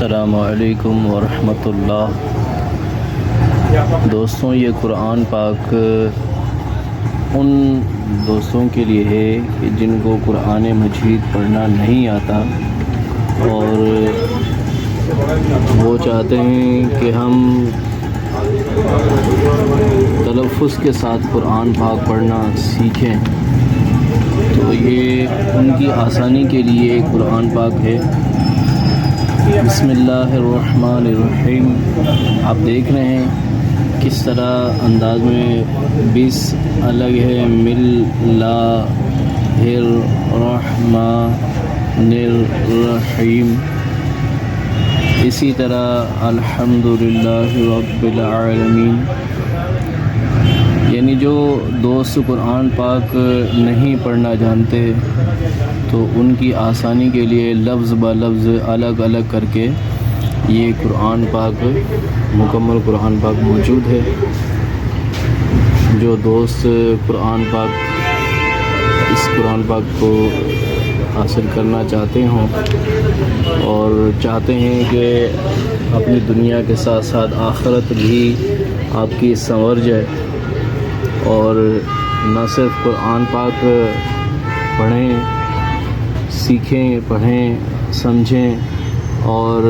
السلام علیکم ورحمۃ اللہ۔ دوستوں، یہ قرآن پاک ان دوستوں کے لیے ہے کہ جن کو قرآن مجید پڑھنا نہیں آتا اور وہ چاہتے ہیں کہ ہم تلفظ کے ساتھ قرآن پاک پڑھنا سیکھیں، تو یہ ان کی آسانی کے لیے قرآن پاک ہے۔ بسم اللہ الرحمن الرحیم۔ آپ دیکھ رہے ہیں کس طرح انداز میں بیس الگ ہے۔ اللہ الرحمن الرحیم، اسی طرح الحمدللہ رب العالمین۔ یعنی جو دوست قرآن پاک نہیں پڑھنا جانتے تو ان کی آسانی کے لیے لفظ با لفظ الگ الگ کر کے یہ قرآن پاک، مکمل قرآن پاک موجود ہے۔ جو دوست قرآن پاک کو حاصل کرنا چاہتے ہوں اور چاہتے ہیں کہ اپنی دنیا کے ساتھ ساتھ آخرت بھی آپ کی سنور جائے، اور نہ صرف قرآن پاک پڑھیں، سیکھیں، پڑھیں، سمجھیں اور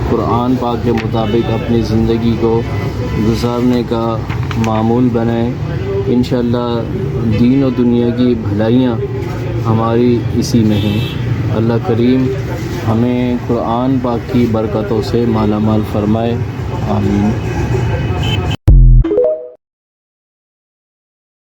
قرآن پاک کے مطابق اپنی زندگی کو گزارنے کا معمول بنائیں۔ انشاءاللہ دین و دنیا کی بھلائیاں ہماری اسی میں ہیں۔ اللہ کریم ہمیں قرآن پاک کی برکتوں سے مالا مال فرمائے، آمین۔